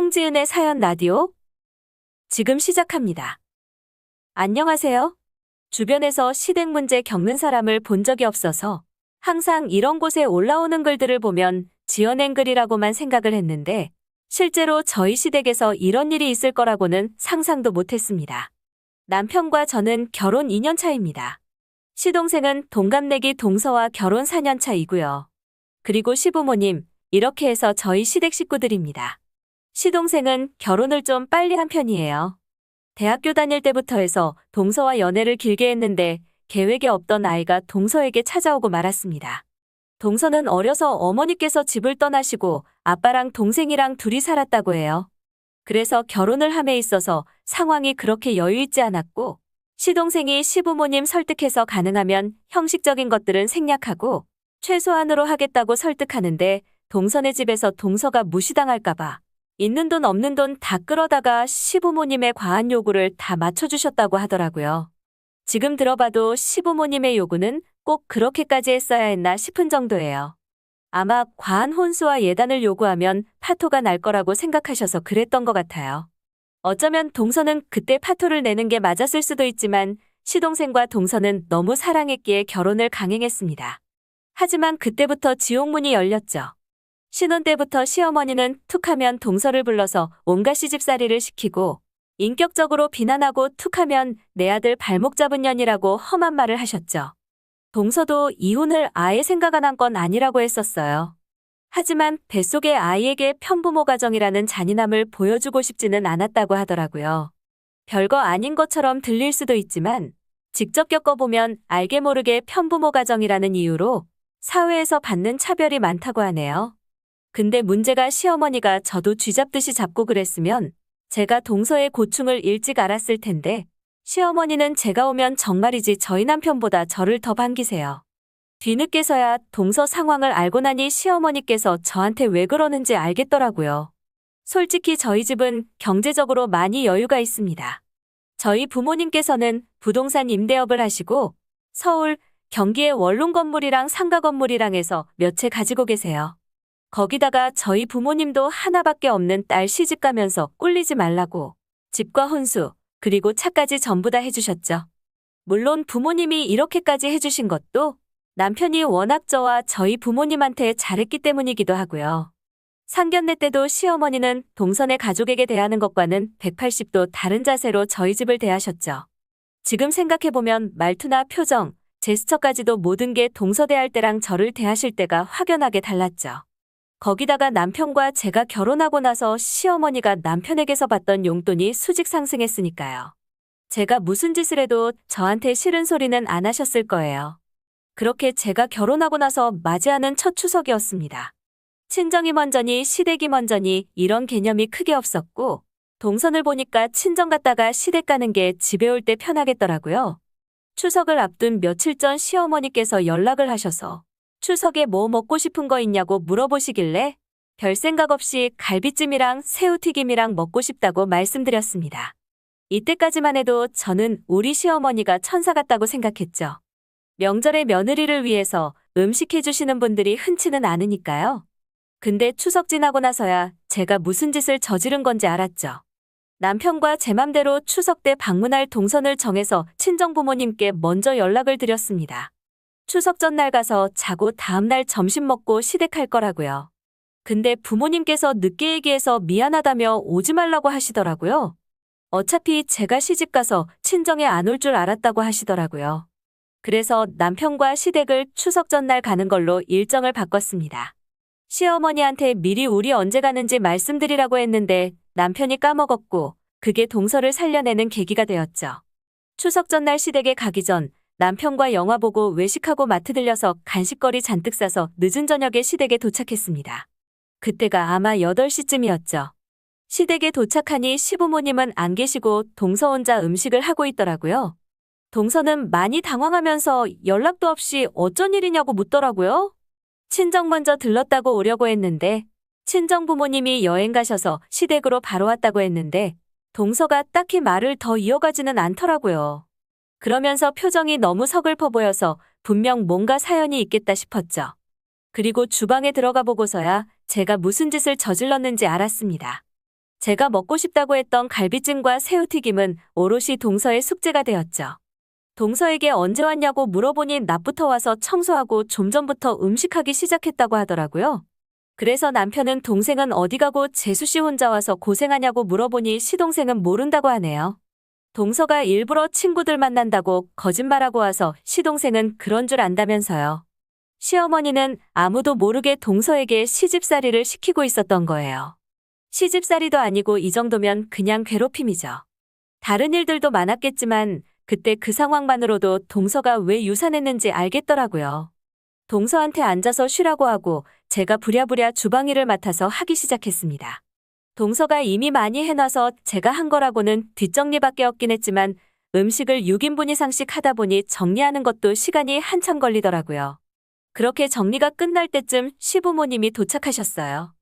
홍지은의 사연 라디오 지금 시작합니다. 안녕하세요. 주변에서 시댁 문제 겪는 사람을 본 적이 없어서 항상 이런 곳에 올라오는 글들을 보면 지어낸 글이라고만 생각을 했는데 실제로 저희 시댁에서 이런 일이 있을 거라고는 상상도 못했습니다. 남편과 저는 결혼 2년 차입니다. 시동생은 동갑내기 동서와 결혼 4년 차이고요. 그리고 시부모님, 이렇게 해서 저희 시댁 식구들입니다. 시동생은 결혼을 좀 빨리 한 편이에요. 대학교 다닐 때부터 해서 동서와 연애를 길게 했는데 계획에 없던 아이가 동서에게 찾아오고 말았습니다. 동서는 어려서 어머니께서 집을 떠나시고 아빠랑 동생이랑 둘이 살았다고 해요. 그래서 결혼을 함에 있어서 상황이 그렇게 여유있지 않았고 시동생이 시부모님 설득해서 가능하면 형식적인 것들은 생략하고 최소한으로 하겠다고 설득하는데 동서네 집에서 동서가 무시당할까봐 있는 돈 없는 돈 다 끌어다가 시부모님의 과한 요구를 다 맞춰주셨다고 하더라고요. 지금 들어봐도 시부모님의 요구는 꼭 그렇게까지 했어야 했나 싶은 정도예요. 아마 과한 혼수와 예단을 요구하면 파토가 날 거라고 생각하셔서 그랬던 것 같아요. 어쩌면 동서는 그때 파토를 내는 게 맞았을 수도 있지만 시동생과 동서는 너무 사랑했기에 결혼을 강행했습니다. 하지만 그때부터 지옥문이 열렸죠. 신혼 때부터 시어머니는 툭하면 동서를 불러서 온갖 시집살이를 시키고 인격적으로 비난하고 툭하면 내 아들 발목 잡은 년이라고 험한 말을 하셨죠. 동서도 이혼을 아예 생각 안 한 건 아니라고 했었어요. 하지만 뱃속의 아이에게 편부모 가정이라는 잔인함을 보여주고 싶지는 않았다고 하더라고요. 별거 아닌 것처럼 들릴 수도 있지만 직접 겪어보면 알게 모르게 편부모 가정이라는 이유로 사회에서 받는 차별이 많다고 하네요. 근데 문제가 시어머니가 저도 쥐잡듯이 잡고 그랬으면 제가 동서의 고충을 일찍 알았을 텐데 시어머니는 제가 오면 정말이지 저희 남편보다 저를 더 반기세요. 뒤늦게서야 동서 상황을 알고 나니 시어머니께서 저한테 왜 그러는지 알겠더라고요. 솔직히 저희 집은 경제적으로 많이 여유가 있습니다. 저희 부모님께서는 부동산 임대업을 하시고 서울, 경기의 원룸 건물이랑 상가 건물이랑 해서 몇 채 가지고 계세요. 거기다가 저희 부모님도 하나밖에 없는 딸 시집 가면서 꿀리지 말라고 집과 혼수, 그리고 차까지 전부 다 해주셨죠. 물론 부모님이 이렇게까지 해주신 것도 남편이 워낙 저와 저희 부모님한테 잘했기 때문이기도 하고요. 상견례 때도 시어머니는 동서네 가족에게 대하는 것과는 180도 다른 자세로 저희 집을 대하셨죠. 지금 생각해보면 말투나 표정, 제스처까지도 모든 게 동서 대할 때랑 저를 대하실 때가 확연하게 달랐죠. 거기다가 남편과 제가 결혼하고 나서 시어머니가 남편에게서 받던 용돈이 수직 상승했으니까요. 제가 무슨 짓을 해도 저한테 싫은 소리는 안 하셨을 거예요. 그렇게 제가 결혼하고 나서 맞이하는 첫 추석이었습니다. 친정이 먼저니 시댁이 먼저니 이런 개념이 크게 없었고 동선을 보니까 친정 갔다가 시댁 가는 게 집에 올 때 편하겠더라고요. 추석을 앞둔 며칠 전 시어머니께서 연락을 하셔서 추석에 뭐 먹고 싶은 거 있냐고 물어보시길래 별 생각 없이 갈비찜이랑 새우튀김이랑 먹고 싶다고 말씀드렸습니다. 이때까지만 해도 저는 우리 시어머니가 천사 같다고 생각했죠. 명절에 며느리를 위해서 음식 해주시는 분들이 흔치는 않으니까요. 근데 추석 지나고 나서야 제가 무슨 짓을 저지른 건지 알았죠. 남편과 제 맘대로 추석 때 방문할 동선을 정해서 친정부모님께 먼저 연락을 드렸습니다. 추석 전날 가서 자고 다음날 점심 먹고 시댁할 거라고요. 근데 부모님께서 늦게 얘기해서 미안하다며 오지 말라고 하시더라고요. 어차피 제가 시집가서 친정에 안 올 줄 알았다고 하시더라고요. 그래서 남편과 시댁을 추석 전날 가는 걸로 일정을 바꿨습니다. 시어머니한테 미리 우리 언제 가는지 말씀드리라고 했는데 남편이 까먹었고 그게 동서를 살려내는 계기가 되었죠. 추석 전날 시댁에 가기 전 남편과 영화 보고 외식하고 마트 들려서 간식거리 잔뜩 싸서 늦은 저녁에 시댁에 도착했습니다. 그때가 아마 8시쯤이었죠. 시댁에 도착하니 시부모님은 안 계시고 동서 혼자 음식을 하고 있더라고요. 동서는 많이 당황하면서 연락도 없이 어쩐 일이냐고 묻더라고요. 친정 먼저 들렀다고 오려고 했는데 친정 부모님이 여행 가셔서 시댁으로 바로 왔다고 했는데 동서가 딱히 말을 더 이어가지는 않더라고요. 그러면서 표정이 너무 서글퍼 보여서 분명 뭔가 사연이 있겠다 싶었죠. 그리고 주방에 들어가 보고서야 제가 무슨 짓을 저질렀는지 알았습니다. 제가 먹고 싶다고 했던 갈비찜과 새우튀김은 오롯이 동서의 숙제가 되었죠. 동서에게 언제 왔냐고 물어보니 낮부터 와서 청소하고 좀 전부터 음식하기 시작했다고 하더라고요. 그래서 남편은 동생은 어디 가고 재수 씨 혼자 와서 고생하냐고 물어보니 시동생은 모른다고 하네요. 동서가 일부러 친구들 만난다고 거짓말하고 와서 시동생은 그런 줄 안다면서요. 시어머니는 아무도 모르게 동서에게 시집살이를 시키고 있었던 거예요. 시집살이도 아니고 이 정도면 그냥 괴롭힘이죠. 다른 일들도 많았겠지만 그때 그 상황만으로도 동서가 왜 유산했는지 알겠더라고요. 동서한테 앉아서 쉬라고 하고 제가 부랴부랴 주방 일을 맡아서 하기 시작했습니다. 동서가 이미 많이 해놔서 제가 한 거라고는 뒷정리밖에 없긴 했지만 음식을 6인분 이상씩 하다 보니 정리하는 것도 시간이 한참 걸리더라고요. 그렇게 정리가 끝날 때쯤 시부모님이 도착하셨어요.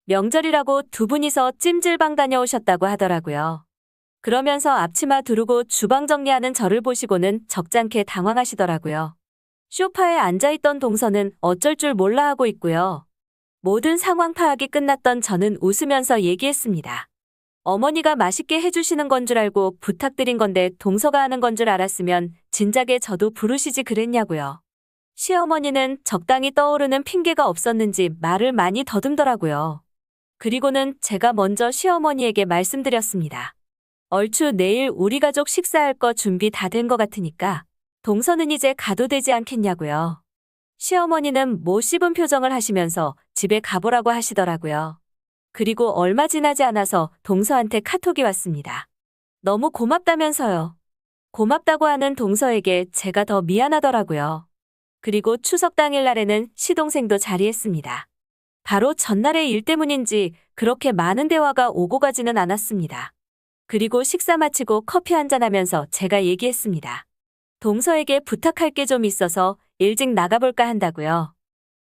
명절이라고 두 분이서 찜질방 다녀오셨다고 하더라고요. 그러면서 앞치마 두르고 주방 정리하는 저를 보시고는 적잖게 당황하시더라고요. 소파에 앉아있던 동서는 어쩔 줄 몰라 하고 있고요. 모든 상황 파악이 끝났던 저는 웃으면서 얘기했습니다. 어머니가 맛있게 해주시는 건 줄 알고 부탁드린 건데 동서가 하는 건 줄 알았으면 진작에 저도 부르시지 그랬냐고요. 시어머니는 적당히 떠오르는 핑계가 없었는지 말을 많이 더듬더라고요. 그리고는 제가 먼저 시어머니에게 말씀드렸습니다. 얼추 내일 우리 가족 식사할 거 준비 다 된 거 같으니까 동서는 이제 가도 되지 않겠냐고요. 시어머니는 못 씹은 표정을 하시면서 집에 가보라고 하시더라고요. 그리고 얼마 지나지 않아서 동서한테 카톡이 왔습니다. 너무 고맙다면서요. 고맙다고 하는 동서에게 제가 더 미안하더라고요. 그리고 추석 당일날에는 시동생도 자리했습니다. 바로 전날의 일 때문인지 그렇게 많은 대화가 오고 가지는 않았습니다. 그리고 식사 마치고 커피 한잔하면서 제가 얘기했습니다. 동서에게 부탁할 게 좀 있어서 일찍 나가볼까 한다고요.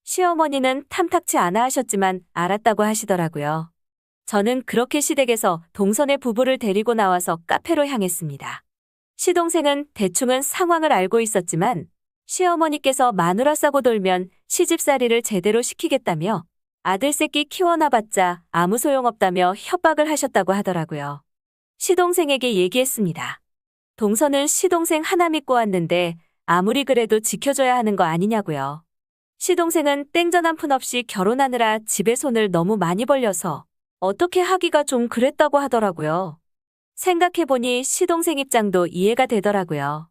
시어머니는 탐탁치 않아 하셨지만 알았다고 하시더라고요. 저는 그렇게 시댁에서 동서네 부부를 데리고 나와서 카페로 향했습니다. 시동생은 대충은 상황을 알고 있었지만 시어머니께서 마누라 싸고 돌면 시집살이를 제대로 시키겠다며 아들 새끼 키워놔봤자 아무 소용없다며 협박을 하셨다고 하더라고요. 시동생에게 얘기했습니다. 동서는 시동생 하나 믿고 왔는데 아무리 그래도 지켜줘야 하는 거 아니냐고요. 시동생은 땡전 한 푼 없이 결혼하느라 집에 손을 너무 많이 벌려서 어떻게 하기가 좀 그랬다고 하더라고요. 생각해보니 시동생 입장도 이해가 되더라고요.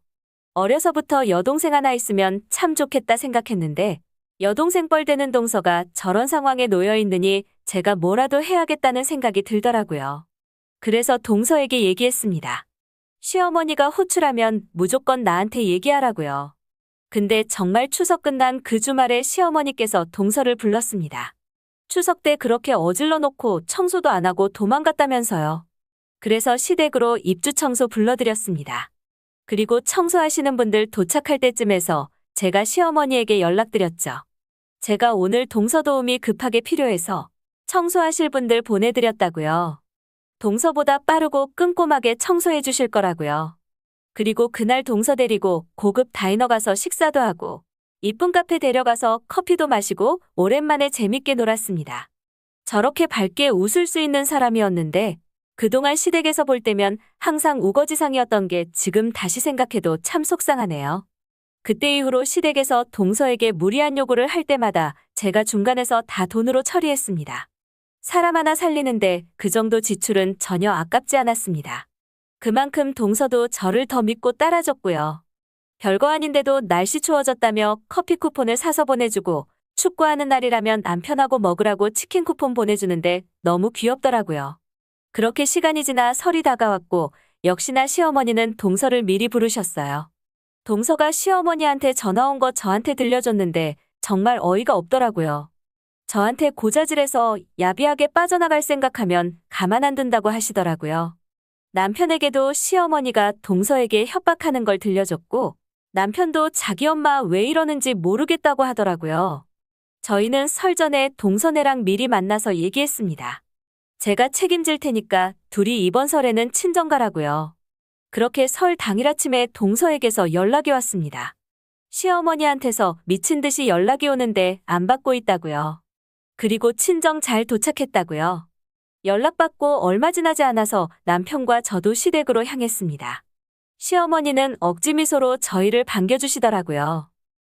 어려서부터 여동생 하나 있으면 참 좋겠다 생각했는데 여동생 뻘되는 동서가 저런 상황에 놓여 있느니 제가 뭐라도 해야겠다는 생각이 들더라고요. 그래서 동서에게 얘기했습니다. 시어머니가 호출하면 무조건 나한테 얘기하라고요. 근데 정말 추석 끝난 그 주말에 시어머니께서 동서를 불렀습니다. 추석 때 그렇게 어질러 놓고 청소도 안 하고 도망갔다면서요. 그래서 시댁으로 입주 청소 불러드렸습니다. 그리고 청소하시는 분들 도착할 때쯤에서 제가 시어머니에게 연락드렸죠. 제가 오늘 동서 도움이 급하게 필요해서 청소하실 분들 보내드렸다고요. 동서보다 빠르고 꼼꼼하게 청소해 주실 거라고요. 그리고 그날 동서 데리고 고급 다이너 가서 식사도 하고 이쁜 카페 데려가서 커피도 마시고 오랜만에 재밌게 놀았습니다. 저렇게 밝게 웃을 수 있는 사람이었는데 그동안 시댁에서 볼 때면 항상 우거지상이었던 게 지금 다시 생각해도 참 속상하네요. 그때 이후로 시댁에서 동서에게 무리한 요구를 할 때마다 제가 중간에서 다 돈으로 처리했습니다. 사람 하나 살리는데 그 정도 지출은 전혀 아깝지 않았습니다. 그만큼 동서도 저를 더 믿고 따라줬고요. 별거 아닌데도 날씨 추워졌다며 커피 쿠폰을 사서 보내주고 축구하는 날이라면 남편하고 먹으라고 치킨 쿠폰 보내주는데 너무 귀엽더라고요. 그렇게 시간이 지나 설이 다가왔고 역시나 시어머니는 동서를 미리 부르셨어요. 동서가 시어머니한테 전화 온 거 저한테 들려줬는데 정말 어이가 없더라고요. 저한테 고자질해서 야비하게 빠져나갈 생각하면 가만 안 둔다고 하시더라고요. 남편에게도 시어머니가 동서에게 협박하는 걸 들려줬고 남편도 자기 엄마 왜 이러는지 모르겠다고 하더라고요. 저희는 설 전에 동서네랑 미리 만나서 얘기했습니다. 제가 책임질 테니까 둘이 이번 설에는 친정 가라고요. 그렇게 설 당일 아침에 동서에게서 연락이 왔습니다. 시어머니한테서 미친 듯이 연락이 오는데 안 받고 있다고요. 그리고 친정 잘 도착했다고요. 연락받고 얼마 지나지 않아서 남편과 저도 시댁으로 향했습니다. 시어머니는 억지 미소로 저희를 반겨주시더라고요.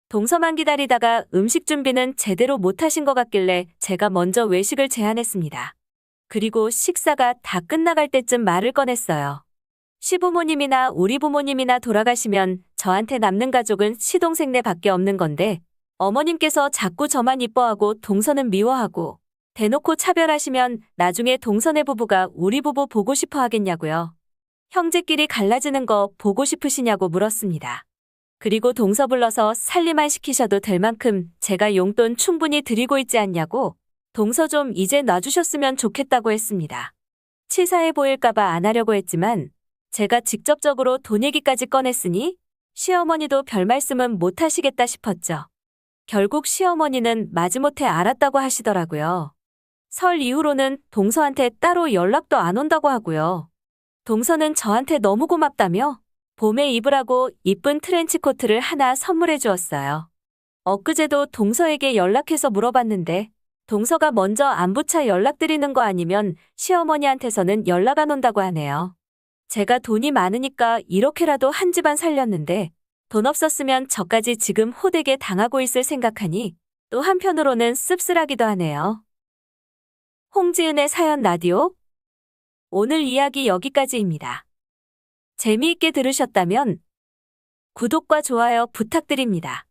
동서만 기다리다가 음식 준비는 제대로 못하신 것 같길래 제가 먼저 외식을 제안했습니다. 그리고 식사가 다 끝나갈 때쯤 말을 꺼냈어요. 시부모님이나 우리 부모님이나 돌아가시면 저한테 남는 가족은 시동생네밖에 없는 건데 어머님께서 자꾸 저만 이뻐하고 동서는 미워하고 대놓고 차별하시면 나중에 동서네 부부가 우리 부부 보고 싶어 하겠냐고요. 형제끼리 갈라지는 거 보고 싶으시냐고 물었습니다. 그리고 동서 불러서 살림만 시키셔도 될 만큼 제가 용돈 충분히 드리고 있지 않냐고 동서 좀 이제 놔주셨으면 좋겠다고 했습니다. 치사해 보일까봐 안 하려고 했지만 제가 직접적으로 돈 얘기까지 꺼냈으니 시어머니도 별 말씀은 못 하시겠다 싶었죠. 결국 시어머니는 마지못해 알았다고 하시더라고요. 설 이후로는 동서한테 따로 연락도 안 온다고 하고요. 동서는 저한테 너무 고맙다며 봄에 입으라고 이쁜 트렌치코트를 하나 선물해 주었어요. 엊그제도 동서에게 연락해서 물어봤는데 동서가 먼저 안부차 연락드리는 거 아니면 시어머니한테서는 연락 안 온다고 하네요. 제가 돈이 많으니까 이렇게라도 한 집안 살렸는데 돈 없었으면 저까지 지금 호되게 당하고 있을 생각하니 또 한편으로는 씁쓸하기도 하네요. 홍지은의 사연 라디오. 오늘 이야기 여기까지입니다. 재미있게 들으셨다면 구독과 좋아요 부탁드립니다.